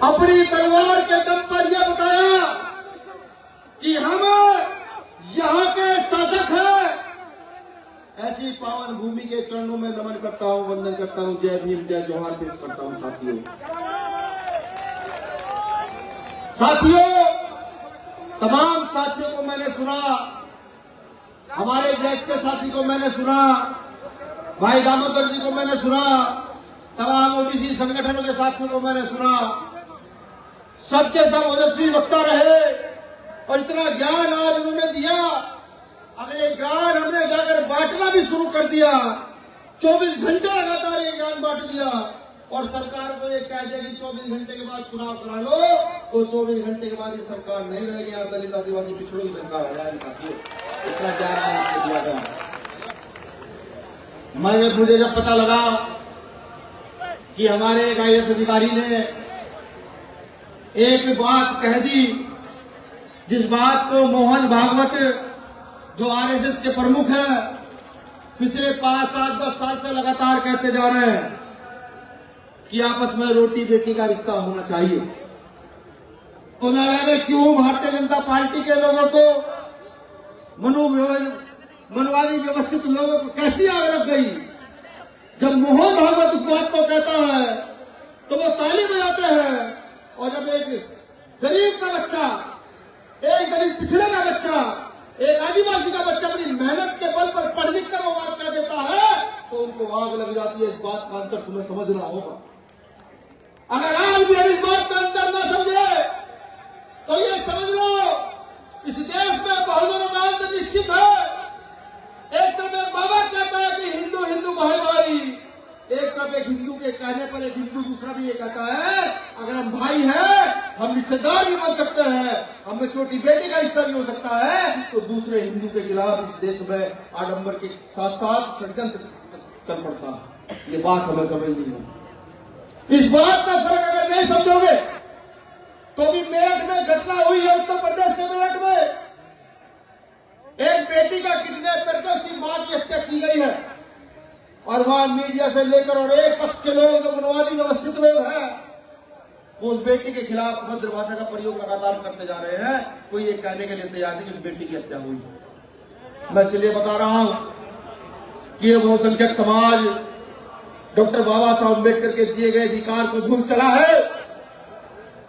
अपनी तलवार के दम पर यह बताया कि हम यहाँ के शासक हैं। ऐसी पावन भूमि के चरणों में नमन करता हूँ, वंदन करता हूँ। जय भीम, जय जोहार पेश करता हूँ। साथियों, तमाम साथियों को मैंने सुना, हमारे देश के साथी को मैंने सुना, भाई दामोदर जी को मैंने सुना, तमाम ओबीसी संगठनों के साथियों को मैंने सुना। सबके सब ओजस्वी वक्ता रहे और इतना ज्ञान आज उन्होंने दिया। अगले ज्ञान हमने जाकर बांटना भी शुरू कर दिया। 24 घंटे लगातार ये ज्ञान बांट दिया और सरकार को ये कह दिया कि 24 घंटे के बाद चुनाव करा लो, तो 24 घंटे के बाद ये सरकार नहीं रहेगी। यहाँ दलित आदिवासी पिछड़ों की सरकार हो जाएगी। इतना ज्ञान दिया गया। मुझे जब पता लगा कि हमारे एक IAS अधिकारी ने एक बात कह दी, जिस बात को मोहन भागवत जो RSS के प्रमुख हैं पिछले 5, 7, 10 साल से लगातार कहते जा रहे हैं कि आपस में रोटी बेटी का रिश्ता होना चाहिए। तो न जाने क्यों भारतीय जनता पार्टी के लोगों को, मनुवादी व्यवस्थित लोगों को कैसी आग लग गई। जब मोहन भागवत उस बात को कहता है तो वो ताली बजाते हैं, और जब एक गरीब का बच्चा, एक गरीब पिछड़े का बच्चा, एक आदिवासी का बच्चा अपनी मेहनत के बल पर पढ़ लिख कर वो बात कह देता है तो उनको आग लग जाती है। इस बात का अंतर तुम्हें समझना होगा। अगर आज भी हम इस बात का अंतर न समझे तो ये समझ लो इस देश में बहुजनों का अंत निश्चित है। एक तरफ एक बाबा कहता है कि हिंदू हिंदू भाई भाई, एक तरफ एक हिंदू के कहने पर एक हिंदू दूसरा भी ये कहता है अगर हम भाई हैं, हम रिश्तेदार भी बन सकते हैं, हमें छोटी बेटी का रिश्ता भी हो सकता है, तो दूसरे हिंदू के खिलाफ इस देश में आडंबर के साथ साथ षड्यंत्र चल पड़ता है। ये बात हमें समझनी है। इस बात का फर्क अगर नहीं समझोगे तो भी मेरठ में घटना हुई है, उत्तर प्रदेश के मेरठ में एक बेटी का किडनैप करके उसकी मां की हत्या की गई है। और वहां मीडिया से लेकर और एक पक्ष के लोग जो मनवादी व्यवस्थित लोग हैं वो उस बेटी के खिलाफ अभद्र भाषा का प्रयोग लगातार करते जा रहे हैं। कोई ये कहने के लिए तैयार नहीं कि उस बेटी की हत्या हुई। मैं इसलिए बता रहा हूं कि ये बहुसंख्यक समाज डॉक्टर बाबा साहब अम्बेडकर के दिए गए अधिकार को भूल चला है।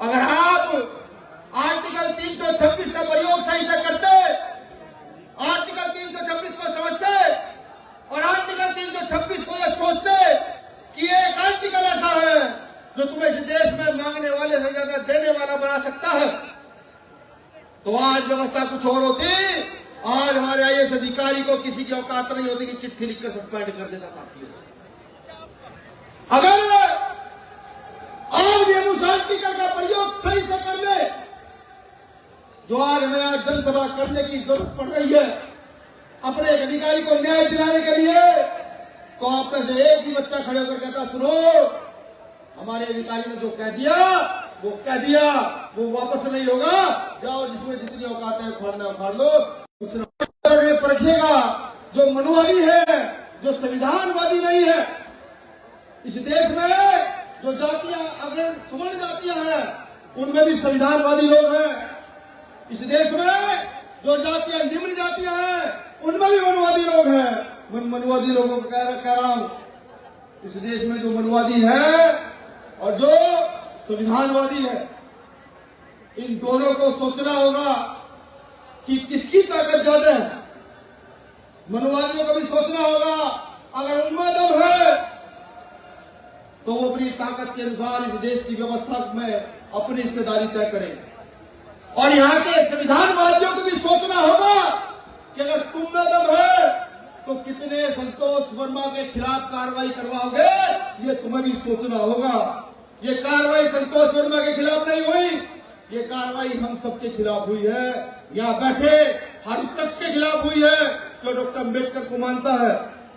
अगर आप आर्टिकल 326 का प्रयोग सही से करते, आर्टिकल 326 को समझते और आर्टिकल 326 को यह सोचते कि एक आर्टिकल ऐसा है जो तुम्हें इस देश में मांगने वाले से ज्यादा देने वाला बना सकता है, तो आज व्यवस्था कुछ और होती। आज हमारे IAS अधिकारी को किसी की औकात नहीं होती कि चिट्ठी लिखकर सस्पेंड कर देता। साथियों, अगर आज हम उस आर्टिकल का प्रयोग सही से कर ले जो आज हमें आज जनसभा करने की जरूरत पड़ रही है अपने एक अधिकारी को न्याय दिलाने के लिए, तो आप में से एक भी बच्चा खड़े होकर कहता सुनो हमारे अधिकारी ने जो कह दिया वो कह दिया, वो वापस नहीं होगा, जाओ जिसमें जितनी औकात है उखाड़ना उखाड़ लो। परखिएगा जो मनुवादी है, जो संविधानवादी नहीं है। इस देश में जो जातियां अगर सवर्ण जातियां हैं उनमें भी संविधानवादी लोग हैं। इस देश में जो जातियां निम्न जातियां हैं उनमें भी मनुवादी लोग हैं। मनुवादी लोगों को कह रहा हूं, इस देश में जो मनुवादी है और जो संविधानवादी है, इन दोनों को सोचना होगा कि किसकी ताकत ज्यादा है। मनुवादियों को भी सोचना होगा अगर उनमें दम है तो वो अपनी ताकत के अनुसार इस देश की व्यवस्था में अपनी हिस्सेदारी तय करें। और यहाँ के संविधानवादियों को भी सोचना होगा कि अगर तुम में दम है तो कितने संतोष वर्मा के खिलाफ कार्रवाई करवाओगे, ये तुम्हें भी सोचना होगा। ये कार्रवाई संतोष वर्मा के खिलाफ नहीं हुई, ये कार्रवाई हम सबके खिलाफ हुई है। यहाँ बैठे हर उस शख्स के खिलाफ हुई है जो डॉक्टर अम्बेडकर को मानता है।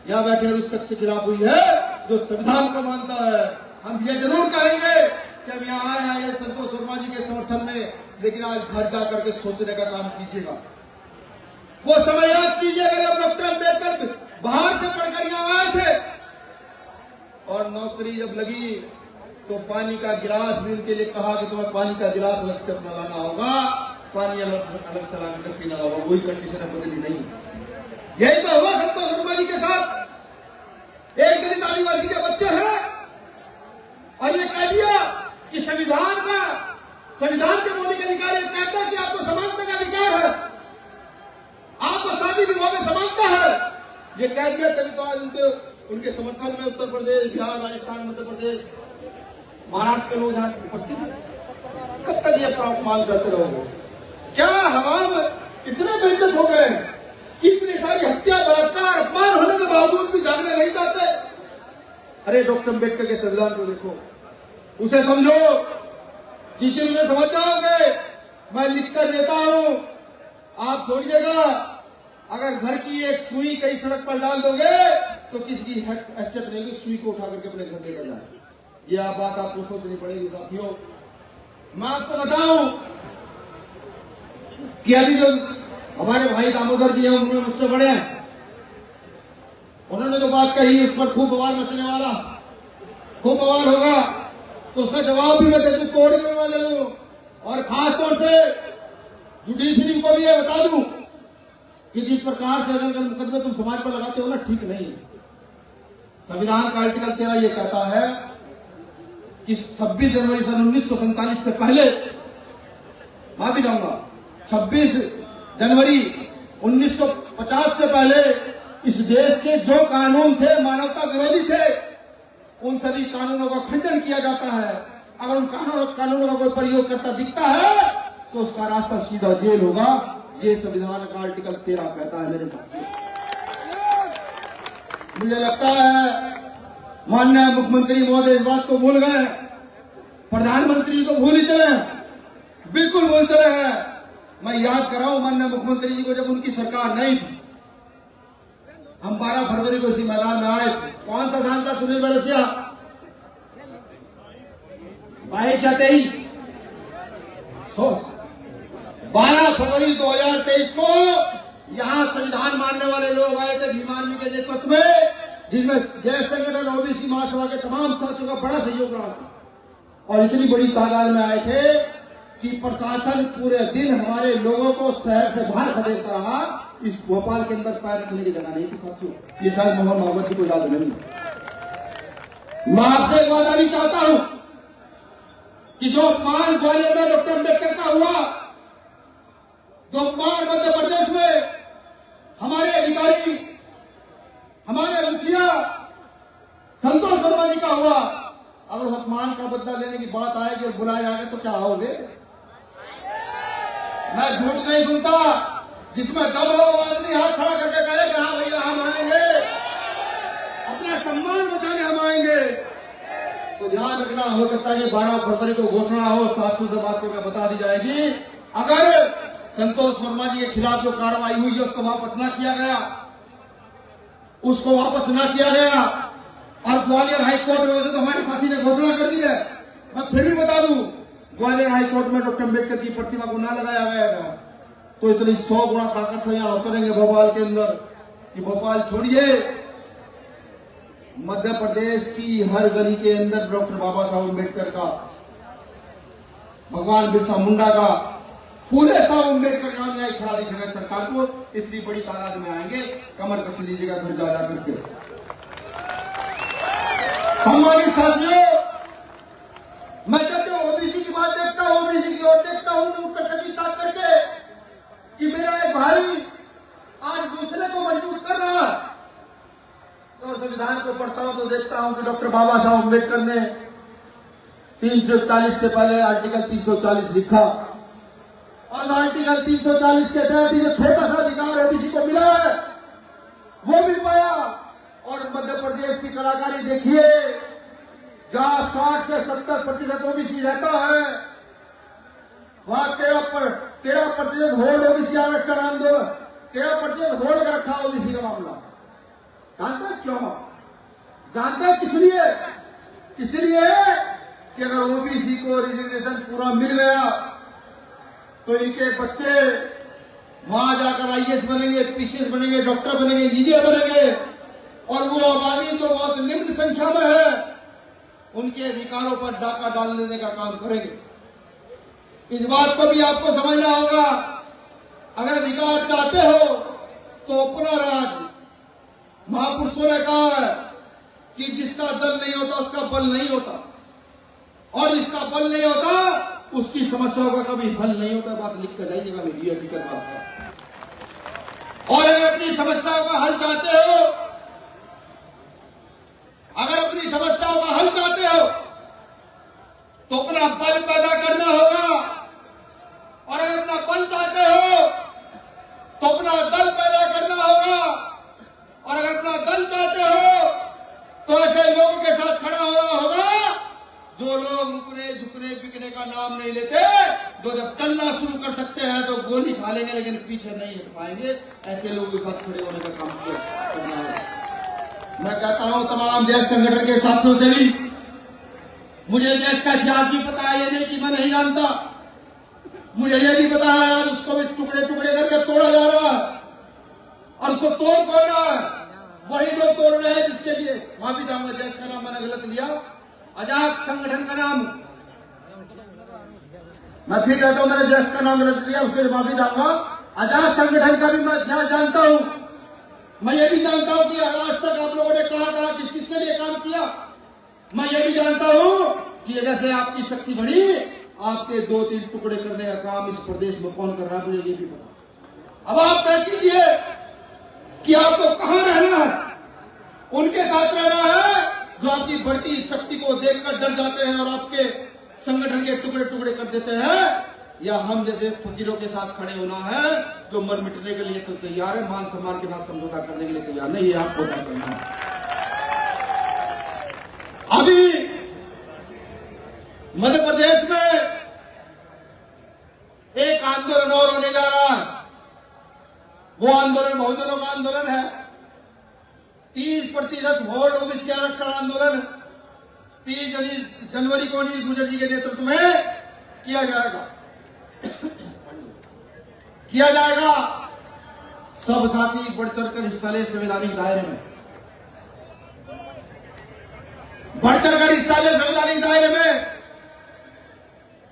यहाँ बैठे हर उस शख्स के खिलाफ हुई है जो संविधान को मानता है। हम ये जरूर कहेंगे कि हम यहाँ आए हैं संतोष वर्मा जी के समर्थन में, लेकिन आज घर जाकर के सोचने का काम कीजिएगा। वो समय याद कीजिएगा जब डॉक्टर अम्बेडकर बाहर से पढ़कर यहाँ आए थे और नौकरी जब लगी तो पानी का गिलास भी उनके लिए कहा कि तुम्हें पानी का गिलास अलग से अपना लाना होगा, पानी अलग से लाकर पीना होगा, वही कंडीशन बदली नहीं। यही तो हुआ संतोष वर्मा जी के साथ। एक दलित आदिवासी के बच्चे हैं और ये कह दिया कि संविधान के मौलिक अधिकार ये कहता है कि आपको समानता का अधिकार है, आपको शादी विवाह में समानता है। ये कह दिया तभी तो उनके समर्थन में उत्तर प्रदेश, बिहार, राजस्थान, मध्य प्रदेश, महाराष्ट्र के लोग यहाँ उपस्थित हैं। कब तक ये अपना अपमान करते रहोगे? क्या हम इतने बेइज्जत हो गए कि इतनी सारी हत्या, बलात्कार, अपमान होने के बावजूद भी जागने नहीं जाते? अरे डॉक्टर अम्बेडकर के संविधान को देखो, उसे समझो, टीचिंग में समझ जाओगे। मैं लिखकर देता हूं, आप छोड़िएगा। अगर घर की एक सुई कहीं सड़क पर डाल दोगे तो किसी की हैसियत नहीं, सुई को उठा करके अपने घर लेकर जाए। यह बात आपको सोचनी पड़ेगी साथियों। मैं आपको बताऊं कि अभी जो हमारे भाई दामोदर जी हैं, उन्होंने मुझसे बड़े हैं, उन्होंने जो बात कही उस पर खूब बवाल मचने वाला, खूब बवाल होगा, तो उसका जवाब भी मैं दे दूं, तोड़ में मैं दे दूं। और खासतौर से जुडिशरी को भी ये बता दूं कि जिस प्रकार से अगर मुकदमे तुम समाज पर लगाते हो ना, ठीक नहीं है। संविधान का आर्टिकल 13 ये कहता है कि 26 जनवरी सन 1947 से पहले, माफी चाहूंगा, 26 जनवरी 1950 से पहले इस देश के जो कानून थे मानवता विरोधी थे, उन सभी कानूनों का खंडन किया जाता है। अगर उन कानूनों का कोई प्रयोग करता दिखता है तो उसका रास्ता सीधा जेल होगा। ये संविधान का आर्टिकल 13 कहता है मेरे साथियों। मुझे लगता है माननीय मुख्यमंत्री महोदय इस बात को भूल गए, प्रधानमंत्री तो भूल ही चले, बिल्कुल भूल चले हैं। मैं याद कराऊं माननीय मुख्यमंत्री जी को, जब उनकी सरकार नहीं थी, हम 12 फरवरी को इसी मैदान में आए। कौन सा साल था सुनील बरसिया? 22 या 23? 12 फरवरी 2023 को यहां संविधान मानने वाले लोग आए थे भीमार्मी के नेतृत्व में, जिसमें जय संगठन ओबीसी महासभा के तमाम साथियों का बड़ा सहयोग रहा था। और इतनी बड़ी तादाद में आए थे कि प्रशासन पूरे दिन हमारे लोगों को शहर से बाहर खदेड़ता रहा। इस भोपाल के अंदर पैर रखने की जगह नहीं थी साथियों। ये शायद मोहन मोहम्मद जी को याद नहीं। मैं आपसे एक वादा भी चाहता हूं कि जो अपमान ग्वालियर में डॉक्टर अम्बेडकर का हुआ, जो अपमान मध्य प्रदेश में हमारे अधिकारी, हमारे मुखिया संतोष वर्मा जी का हुआ, अगर उस अपमान का बदला लेने की बात आएगी और बुलाया जाएगा तो क्या होगे? मैं झूठ नहीं सुनता। जिसमें दम हो वो आदमी हाथ खड़ा करके कहे कि हाँ भैया हम आएंगे, अपना सम्मान बचाने हम आएंगे। तो ध्यान रखना, हो सकता है कि 12 फरवरी को घोषणा हो, 700 से बात को बता दी जाएगी। अगर संतोष वर्मा जी के खिलाफ जो कार्रवाई हुई है उसको वापस न किया गया, और ग्वालियर हाईकोर्ट में तो हमारे साथी ने घोषणा कर दी है, मैं फिर भी बता दूं, ग्वालियर हाईकोर्ट में डॉक्टर अम्बेडकर की प्रतिमा को न लगाया गया था तो इतनी 100 गुना ताकत से यहां उतरेंगे भोपाल के अंदर कि भोपाल छोड़िए, मध्य प्रदेश की हर गली के अंदर डॉक्टर बाबा साहब अम्बेडकर का, भगवान बिरसा मुंडा का, फूले साहब अम्बेडकर का न्याय खड़ा दिखेगा। सरकार को इतनी बड़ी तादाद में आएंगे, कमर कस लीजिएगा घर जा करके। सम्मानित साथियों, मैं जब ओबीसी की बात देखता हूं, ओबीसी की ओर देखता हूं, तो उत्तर ताक करके कि मेरा एक भाई आज दूसरे को मजबूर कर रहा, तो संविधान को पढ़ता हूं तो देखता हूं कि डॉक्टर बाबा साहब अम्बेडकर ने 341 से पहले आर्टिकल 340 लिखा, और आर्टिकल 340 के तहत जो छोटा सा अधिकार ओबीसी को मिला है वो भी पाया। और मध्य प्रदेश की कलाकारी देखिए, जहां 60 से 70% ओबीसी रहता है, वहां 13% होल्ड ओबीसी आरक्षण आंदोलन, 13% होल्ड कर रखा ओबीसी का मामला। जानते हैं क्यों? जानते हैं किस लिए? इसलिए कि अगर ओबीसी को रिजर्वेशन पूरा मिल गया तो इनके बच्चे वहां जाकर आईएएस बनेंगे, पीसीएस बनेंगे, डॉक्टर बनेंगे, इंजीनियर बनेंगे, और वो आबादी तो बहुत निम्न संख्या में है। उनके अधिकारों पर डाका डाल देने का काम करेंगे। इस बात को भी आपको समझना होगा, अगर अधिकार चाहते हो तो अपना राज्य, महापुरुषों ने कहा है कि जिसका दल नहीं होता उसका बल नहीं होता, और जिसका बल नहीं होता उसकी समस्याओं का कभी हल नहीं होता। बात लिख कर जाइएगा, मेरी हकीकत बात है। और अगर अपनी समस्याओं का हल चाहते हो, अगर अपनी समस्याओं का हल चाहते हो तो अपना बल पैदा करना होगा, और अगर अपना बल चाहते हो तो अपना दल पैदा करना होगा, और अगर अपना दल चाहते हो तो ऐसे लोगों के साथ खड़ा होगा जो लोग रुकने झुकने बिकने का नाम नहीं लेते, जो जब चलना शुरू कर सकते हैं तो गोली खा लेंगे लेकिन पीछे नहीं हट पाएंगे। ऐसे लोगों के साथ खड़े होने का काम करना है। मैं कहता हूं तमाम देश संगठन के साथियों से भी, मुझे देश का इतिहास भी पता है, ये नहीं कि मैं नहीं जानता, मुझे ये भी पता है आज उसको भी टुकड़े टुकड़े करके तोड़ा जा रहा है, और उसको तोड़ रहा है वही लोग तोड़ रहे हैं जिसके लिए माफी चाहूंगा, देश का नाम मैंने गलत लिया, आजाद संगठन का नाम, मैं फिर कहता हूं मैंने देश का नाम गलत लिया, उसके लिए माफी चाहूंगा। आजाद संगठन का भी मैं ध्यान जानता हूं, मैं ये भी जानता हूं कि आज तक आप लोगों ने कहा किस किसके लिए काम किया, मैं ये भी जानता हूं कि जैसे आपकी शक्ति बढ़ी, आपके 2-3 टुकड़े करने का काम इस प्रदेश में कौन कर रहा है, मुझे ये भी पता। अब आप तय कीजिए कि आपको कहां रहना है, उनके साथ रहना है जो आपकी बढ़ती शक्ति को देखकर डर जाते हैं और आपके संगठन के टुकड़े टुकड़े कर देते हैं, या हम जैसे फकीरों के साथ खड़े होना है जो मर मिटने के लिए तो तैयार है, मान सम्मान के साथ समझौता करने के लिए तैयार नहीं, ये आपको तय करना है। अभी मध्य प्रदेश में एक आंदोलन और होने जा रहा है, वो आंदोलन बहुजनों का आंदोलन है। 30% वोट ओबीसी आरक्षण आंदोलन 30 जनवरी को अनिल गुर्जर जी के नेतृत्व में किया जाएगा। सब साथी बढ़ चढ़कर हिस्सा ले संवैधानिक दायरे में, बढ़ चढ़कर हिस्सा ले संवैधानिक दायरे में,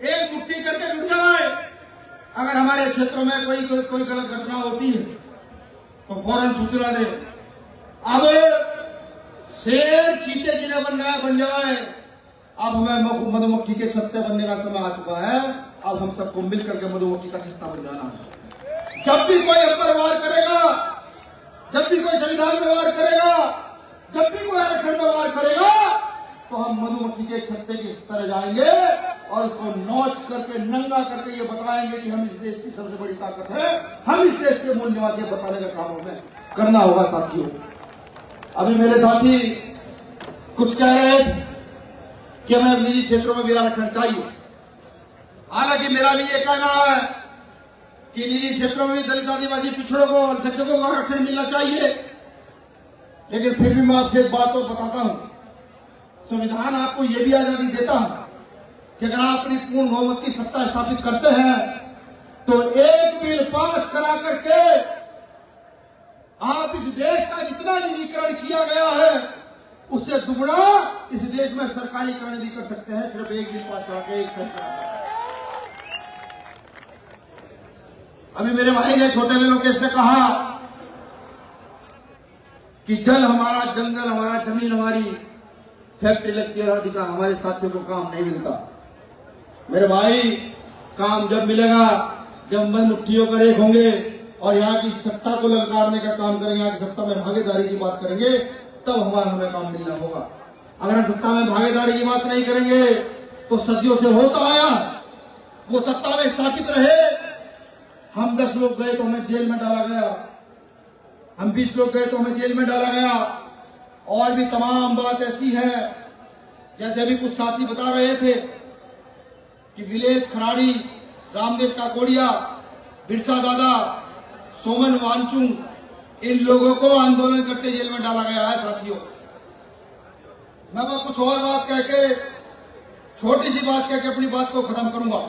एक मुट्ठी करके जुट जाए। अगर हमारे क्षेत्रों में कोई गलत घटना होती है तो फौरन सूचना दे। अब शेर चीते जिन्हें बन जाए, अब हमें मधुमक्खी के छत्ते बनने का समय आ चुका है। अब हम सबको मिलकर के मधुमक्खी का छत्ता बन जाना है। जब भी कोई हम पर वार करेगा, जब भी कोई संविधान में वार करेगा, जब भी कोई आरक्षण में वार करेगा, तो हम मधुमक्खी के छत्ते की तरह जाएंगे और उसको नोच करके नंगा करके ये बताएंगे कि हम इस देश की सबसे बड़ी ताकत है, हम इस देश के मूल निवासी बताने का काम हमें करना होगा। साथियों, अभी मेरे साथी कुछ कह रहे थे कि हमें निजी क्षेत्रों में भी आरक्षण चाहिए। हालांकि मेरा भी ये कहना है कि निजी क्षेत्रों में भी दलित आदिवासी पिछड़ों को अल्पसंख्यकों को आरक्षण मिलना चाहिए, लेकिन फिर भी मैं आपसे एक बात को बताता हूं, संविधान आपको यह भी आजादी देता है कि अगर आप अपनी पूर्ण बहुमत की सत्ता स्थापित करते हैं तो एक बिल पास करा करके आप इस देश का जितना निजीकरण किया गया है उससे दुगना इस देश में सरकारीकरण भी कर सकते हैं, सिर्फ एक बिल पास करा के, एक सरकार। अभी मेरे भाई ने छोटे लोकेश ने कहा कि जल हमारा, जंगल हमारा, जमीन हमारी, फैक्ट्री लगती है, अधिकार हमारे साथियों को काम नहीं मिलता। मेरे भाई, काम जब मिलेगा जब हम मुट्ठियों का एक होंगे और यहाँ की सत्ता को ललकारने का काम करेंगे, यहाँ की सत्ता में भागीदारी की बात करेंगे, तब हमें काम मिलना होगा। अगर हम सत्ता में भागीदारी की बात नहीं करेंगे तो सदियों से होता आया वो सत्ता में स्थापित रहे। हम 10 लोग गए तो हमें जेल में डाला गया, हम 20 लोग गए तो हमें जेल में डाला गया, और भी तमाम बात ऐसी है। जैसे अभी कुछ साथी बता रहे थे कि विलेश खराड़ी, रामदेव काकोड़िया, बिरसा दादा, सोमन वांचुंग, इन लोगों को आंदोलन करते जेल में डाला गया है। साथियों, मैं बस कुछ और बात कह के, छोटी सी बात कह के अपनी बात को खत्म करूंगा।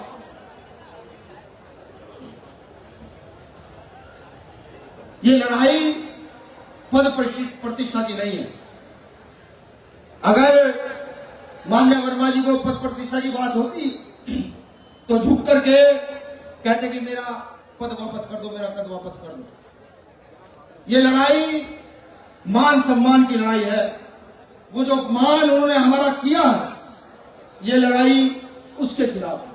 ये लड़ाई पद प्रतिष्ठा की नहीं है। अगर मान्य वर्मा जी को पद प्रतिष्ठा की बात होती तो झुक करके कहते कि मेरा पद वापस कर दो, मेरा पद वापस कर दो। ये लड़ाई मान सम्मान की लड़ाई है। वो जो अपमान उन्होंने हमारा किया है, ये लड़ाई उसके खिलाफ है।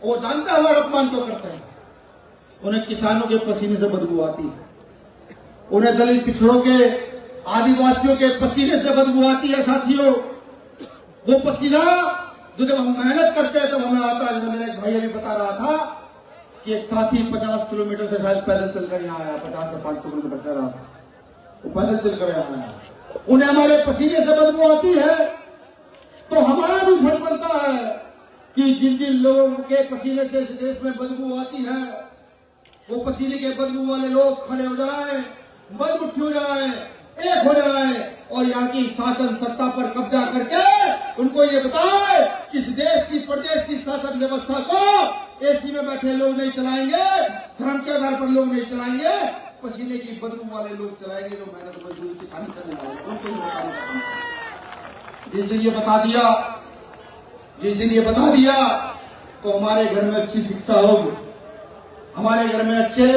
वो जानता है हमारा अपमान क्यों करते हैं। उन्हें किसानों के पसीने से बदबू आती है, उन्हें दलित पिछड़ों के, आदिवासियों के पसीने से बदबू आती है। साथियों, वो पसीना जो जब हम मेहनत करते हैं तब हमें आता है। जैसे मेरा एक भाई अभी बता रहा था कि एक साथी 50 किलोमीटर से शायद पैदल चलकर यहाँ आया, 50 से 500 किलोमीटर चल रहा, वो पैदल चलकर यहाँ आया। उन्हें हमारे पसीने से बदबू आती है, तो हमारा भी फर्ज बनता है कि जिन जिन लोगों के पसीने से इस देश में बदबू आती है, वो पसीने के बदबू वाले लोग खड़े हो जाए, मजबूत हो जाए, एक हो जाए और यहाँ की शासन सत्ता पर कब्जा करके उनको ये बताए कि इस देश की प्रदेश की शासन व्यवस्था को एसी में बैठे लोग नहीं चलाएंगे, धर्म के आधार पर लोग नहीं चलाएंगे, पसीने की बदबू वाले लोग चलाएंगे, जो मेहनत मजदूरी किसानी करने वाले उनको ही बताना। जिस दिन ये बता दिया, जिस दिन ये बता दिया तो हमारे घर में अच्छी शिक्षा होगी, हमारे घर में अच्छे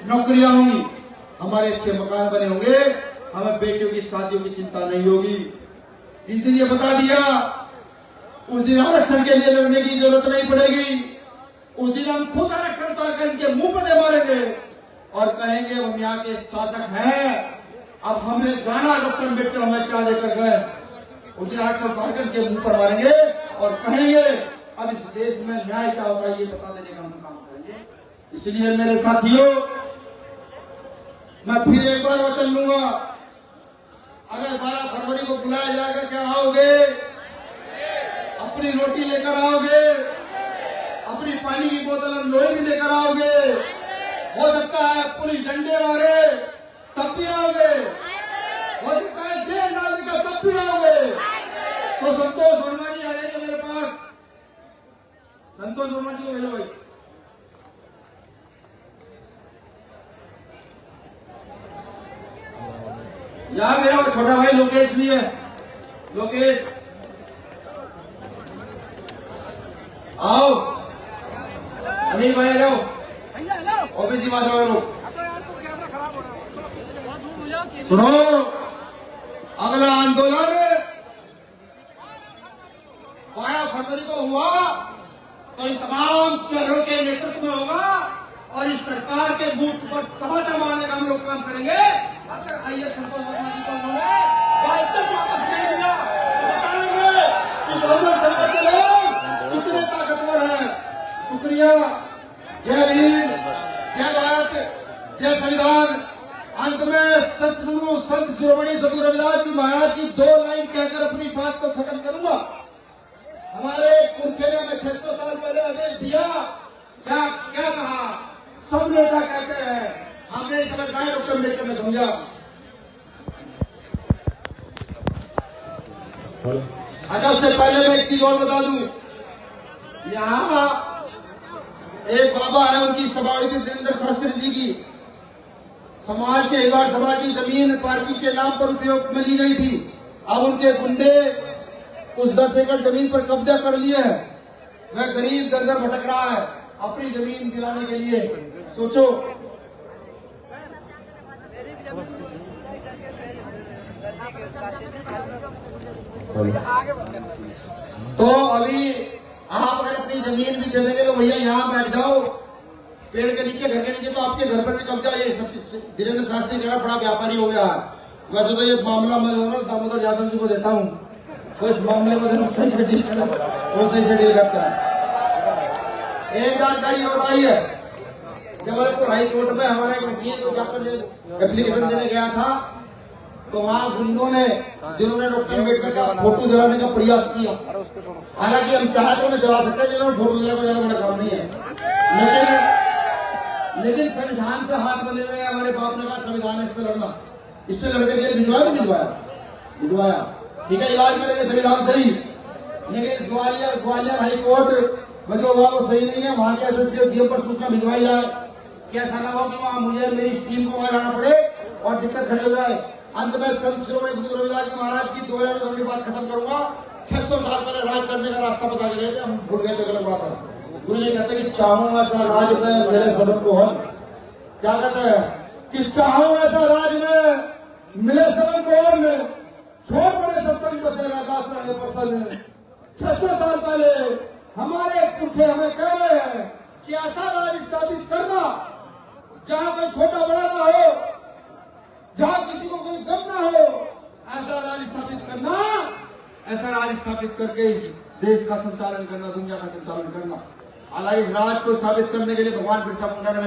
नौकरियां होंगी, हमारे अच्छे मकान बने होंगे, हमें बेटियों की शादियों की चिंता नहीं होगी। जिस दिन ये बता दिया उस दिन आरक्षण के लिए लड़ने की जरूरत नहीं पड़ेगी। उस दिन हम खुद आरक्षण पाकर इनके मुंह पर दे मारेंगे और कहेंगे हम यहाँ के शासक हैं, अब हमने जाना डॉक्टर अम्बेडकर हमें क्या लेकर गए। उस दिन आरक्षण पाकर इनके मुंह पर मारेंगे और कहेंगे अब इस देश में न्याय क्या होगा ये बता देने का हम काम करेंगे। इसलिए मेरे साथियों, मैं फिर एक बार वचन लूंगा, अगर 12 फरवरी को बुलाया जाएगा क्या आओगे? अपनी रोटी लेकर आओगे, अपनी पानी की बोतल और लोहे भी लेकर आओगे, हो सकता है पुलिस डंडे मारे तब भी आओगे, हो सकता है जेल डालने का तब भी आओगे। तो संतोष वर्मा जी आ जाएंगे मेरे पास, संतोष वर्मा जी को भेजो भाई। यार मेरा वो छोटा भाई लोकेश भी है, लोकेश आओ, अनिल भाई आ जाओ, ओबीसी भाषा वाले लोग सुनो। अगला आंदोलन 12 फरवरी को हुआ तो इन तमाम चेहरों के नेतृत्व में होगा और इस सरकार के बूथ पर तमाचा मारने का हम लोग काम करेंगे। अगर आइए संतोष वर्मा जी को उन्होंने वापस नहीं दिया तो बताएंगे कि बहुजन समाज के लोग कितने ताकतवर हैं। शुक्रिया। जय भीम, जय भारत, जय संविधान। अंत में सतगुरु संत शिरोमणि सद्गुरु रविदास जी महाराज की 2 लाइन कहकर अपनी बात को खत्म करूंगा। हमारे कुरखेड़े में 600 साल पहले आदेश दिया, क्या क्या कहा? सब नेता कहते हैं, हमने समझ पाए, डॉक्टर अम्बेडकर ने समझा। अच्छा, उससे पहले मैं एक चीज और बता दूं, यहाँ एक बाबा है, उनकी सभा हुई थी सुरेंद्र शास्त्री जी की। समाज के हिवाड़ समाज की जमीन पार्टी के नाम पर उपयोग में ली गई थी। अब उनके गुंडे उस 10 एकड़ जमीन पर कब्जा कर लिए हैं। वह गरीब दर दर भटक रहा है अपनी जमीन दिलाने के लिए। सोचो, तो अभी आप अगर अपनी जमीन भी दे देंगे तो भैया यहाँ बैठ जाओ पेड़ के नीचे, घर के नीचे, तो आपके घर पर भी कब्जा। ये सब धीरेन्द्र शास्त्री जगह बड़ा व्यापारी हो गया है। वैसे तो ये मामला मैं दामोदर यादव जी को देता हूँ, तो इस मामले को सही से डील करना, वो सही से डील करता है। एक जानकारी और आई है, जबलपुर हाई कोर्ट में हमारा एक वकील को जाकर एप्लीकेशन देने गया था, तो वहाँ गुंडों ने जिन्होंने डॉक्टर अम्बेडकर का फोटो जलाने का प्रयास किया, हालांकि हम चाहे तो उन्हें जला सकते हैं, जिन्होंने फोटो जलाने का ज्यादा बड़ा काम नहीं है, लेकिन संविधान से हाथ बने हुए हमारे बाप ने कहा संविधान इससे लड़ना, इससे लड़के के लिए भिजवाया, ठीक है, इलाज करेंगे संविधान से ही। लेकिन ग्वालियर हाई कोर्ट में जो हुआ वो सही नहीं है। वहां के एसएसपी डीएम पर सूचना भिजवाई जाए कि ऐसा न हो कि वहां मुझे मेरी टीम को वहां जाना पड़े और दिक्कत खड़ी हो जाए। अंत में संत शिरोमणि सद्गुरु रविदास जी महाराज की 2000 की बात खत्म करूंगा। 600 साल पहले राज करने का रास्ता बता के गए थे, हम भूल गए थे, गलत बात है। गुरु जी कहते कि चाहूं ऐसा राज में मिले सबक को, क्या कहते हैं कि चाहूं ऐसा राज में मिले सबक को में छोड़ पड़े सत्संग बसेगा दास रहे प्रसन्न। 600 साल पहले हमारे पुरखे हमें कह रहे हैं कि ऐसा राज स्थापित करना जहां कोई छोटा बड़ा ना हो, जहां किसी को कोई गम ना हो, ऐसा राज स्थापित करना, ऐसा राज स्थापित करके इस देश का संचालन करना, दुनिया का संचालन करना। हालांकि इस राज को स्थापित करने के लिए भगवान बिरसा मुंडा ने